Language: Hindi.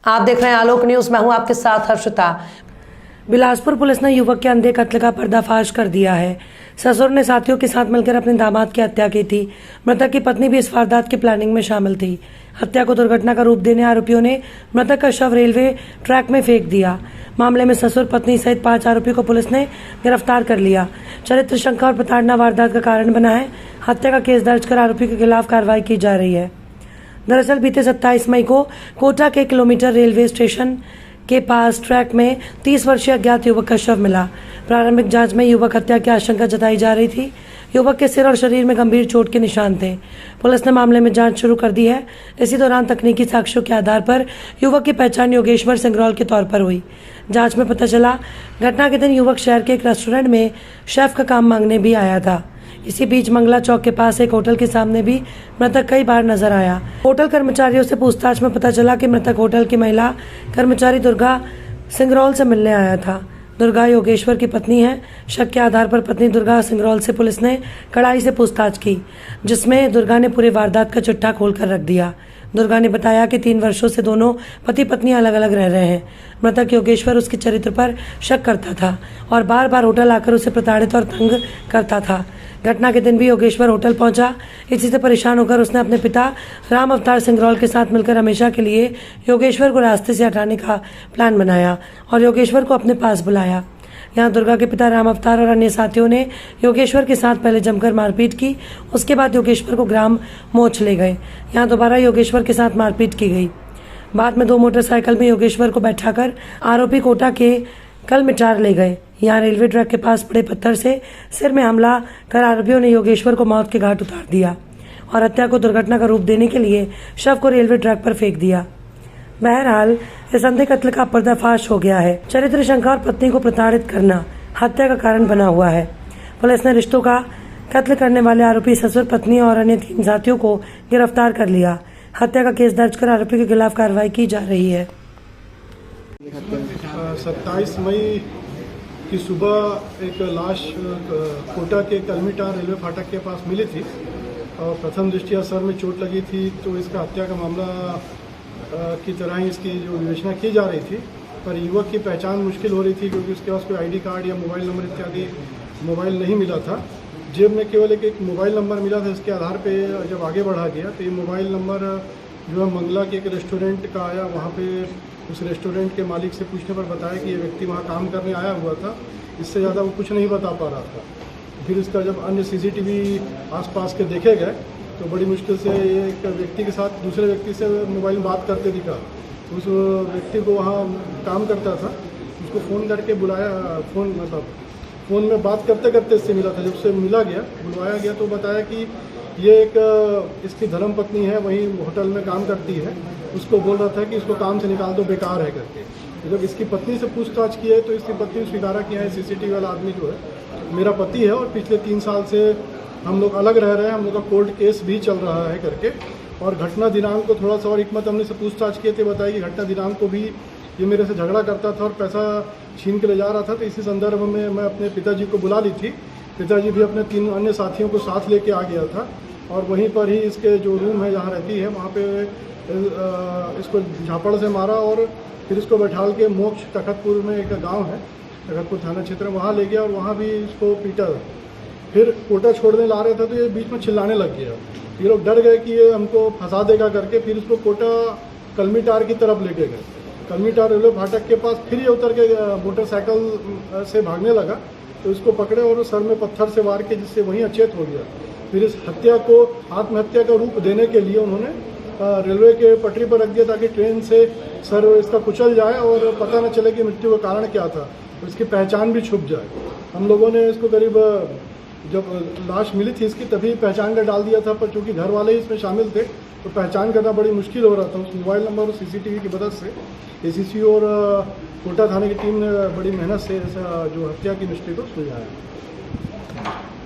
आप देख रहे हैं आलोक न्यूज, मैं हूं आपके साथ हर्षिता। बिलासपुर पुलिस ने युवक के अंधे कत्ल का पर्दाफाश कर दिया है। ससुर ने साथियों के साथ मिलकर अपने दामाद की हत्या की थी। मृतक की पत्नी भी इस वारदात की प्लानिंग में शामिल थी। हत्या को दुर्घटना का रूप देने आरोपियों ने मृतक का शव रेलवे ट्रैक में फेंक दिया। मामले में ससुर, पत्नी सहित 5 आरोपी को पुलिस ने गिरफ्तार कर लिया। चरित्र शंका और प्रताड़ना वारदात का कारण बना है। हत्या का केस दर्ज कर आरोपी के खिलाफ कार्रवाई की जा रही है। दरअसल बीते 27 मई को कोटा के किलोमीटर रेलवे स्टेशन के पास ट्रैक में 30 वर्षीय अज्ञात युवक का शव मिला। प्रारंभिक जांच में युवक हत्या की आशंका जताई जा रही थी। युवक के सिर और शरीर में गंभीर चोट के निशान थे। पुलिस ने मामले में जांच शुरू कर दी है। इसी दौरान तकनीकी साक्ष्यों के आधार पर युवक की पहचान योगेश्वर सिंगरौल के तौर पर हुई। जांच में पता चला, घटना के दिन युवक शहर के एक रेस्टोरेंट में शेफ का काम मांगने भी आया था। इसी बीच मंगला चौक के पास एक होटल के सामने भी मृतक कई बार नजर आया। होटल कर्मचारियों से पूछताछ में पता चला कि मृतक होटल की महिला कर्मचारी दुर्गा सिंगरौल से मिलने आया था। दुर्गा योगेश्वर की पत्नी है। शक के आधार पर पत्नी दुर्गा सिंगरौल से पुलिस ने कड़ाई से पूछताछ की, जिसमें दुर्गा ने पूरे वारदात का चिट्ठा खोलकर रख दिया। दुर्गा ने बताया कि 3 वर्षों से दोनों पति पत्नी अलग अलग रह रहे हैं। मृतक योगेश्वर उसके चरित्र पर शक करता था और बार बार होटल आकर उसे प्रताड़ित और तंग करता था। घटना के दिन भी योगेश्वर होटल पहुंचा। इसी से परेशान होकर उसने अपने पिता राम अवतार सिंगरौल के साथ मिलकर हमेशा के लिए योगेश्वर को रास्ते से हटाने का प्लान बनाया और योगेश्वर को अपने पास बुलाया। यहाँ दुर्गा के पिता राम अवतार और अन्य साथियों ने योगेश्वर के साथ पहले जमकर मारपीट की। उसके बाद योगेश्वर को ग्राम मोच ले गए। यहाँ दोबारा योगेश्वर के साथ मारपीट की गई। बाद में 2 मोटरसाइकिल में योगेश्वर को बैठाकर आरोपी कोटा के कलमिटार ले गए। यहाँ रेलवे ट्रैक के पास पड़े पत्थर से सिर में हमला कर आरोपियों ने योगेश्वर को मौत के घाट उतार दिया और हत्या को दुर्घटना का रूप देने के लिए शव को रेलवे ट्रैक पर फेंक दिया। बहरहाल इस अंधे कत्ल का पर्दाफाश हो गया है। चरित्र शंका और पत्नी को प्रताड़ित करना हत्या का कारण बना हुआ है। पुलिस ने रिश्तों का कत्ल करने वाले आरोपी ससुर, पत्नी और अन्य 3 साथियों को गिरफ्तार कर लिया। हत्या का केस दर्ज कर आरोपी के खिलाफ कार्रवाई की जा रही है। 27 मई की सुबह एक लाश कोटा के कलमिटार रेलवे फाटक के पास मिली थी और प्रथम दृष्टया सर में चोट लगी थी, तो इसका हत्या का मामला की तरह ही इसकी जो विवेचना की जा रही थी। पर युवक की पहचान मुश्किल हो रही थी क्योंकि उसके पास कोई आईडी कार्ड या मोबाइल नंबर इत्यादि मोबाइल नहीं मिला था। जेब में केवल एक मोबाइल नंबर मिला था। इसके आधार पे जब आगे बढ़ा गया तो ये मोबाइल नंबर जो है मंगला के एक रेस्टोरेंट का आया। वहाँ पे उस रेस्टोरेंट के मालिक से पूछने पर बताया कि ये व्यक्ति वहाँ काम करने आया हुआ था। इससे ज़्यादा वो कुछ नहीं बता पा रहा था। फिर इसका जब अन्य CCTV आसपास के देखे गए तो बड़ी मुश्किल से एक व्यक्ति के साथ दूसरे व्यक्ति से मोबाइल में बात करते दिखा। उस व्यक्ति को वहाँ काम करता था, उसको फ़ोन करके बुलाया। फ़ोन में बात करते करते इससे मिला था। जब से मिला गया, बुलवाया गया तो बताया कि ये एक इसकी धर्मपत्नी है, वहीं होटल में काम करती है। उसको बोल रहा था कि इसको काम से निकाल दो, बेकार है करके। तो जब इसकी पत्नी से पूछताछ की है तो इसकी पत्नी स्वीकारा किया है CCTV वाला आदमी जो है मेरा पति है और पिछले 3 साल से हम लोग अलग रह रहे हैं, हम लोग का कोर्ट केस भी चल रहा है करके। और घटना दिनांक को थोड़ा सा और हिकमत हमने से पूछताछ किए थे, बताया कि घटना दिनांक को भी ये मेरे से झगड़ा करता था और पैसा छीन के ले जा रहा था। तो इसी संदर्भ में मैं अपने पिताजी को बुला ली थी। पिताजी भी अपने 3 अन्य साथियों को साथ लेके आ गया था और वहीं पर ही इसके जो रूम है जहाँ रहती है वहाँ पे इसको झापड़ से मारा और फिर इसको बैठाल के मोक्ष तखतपुर में एक गांव है, तखतपुर थाना क्षेत्र में, वहाँ ले गया और वहाँ भी इसको पीटा। फिर कोटा छोड़ने ला रहे थे तो ये बीच में चिल्लाने लग गया। ये लोग डर गए कि ये हमको फंसा देगा करके फिर इसको कोटा कलमिटार की तरफ लेके गए। कलमिटार रेलवे फाटक के पास फिर ये उतर के मोटरसाइकिल से भागने लगा तो इसको पकड़े और सर में पत्थर से वार के, जिससे वहीं अचेत हो गया। फिर इस हत्या को आत्महत्या का रूप देने के लिए उन्होंने रेलवे के पटरी पर रख दिया ताकि ट्रेन से सर इसका कुचल जाए और पता न चले कि मृत्यु का कारण क्या था, तो इसकी पहचान भी छुप जाए। हम लोगों ने इसको करीब जब लाश मिली थी इसकी तभी पहचान कर डाल दिया था, पर चूँकि घर वाले ही इसमें शामिल थे तो पहचान करना बड़ी मुश्किल हो रहा था। उस मोबाइल नंबर और CCTV की मदद से ACC और कोटा थाने की टीम ने बड़ी मेहनत से जो हत्या की मिस्ट्री को सुलझाया।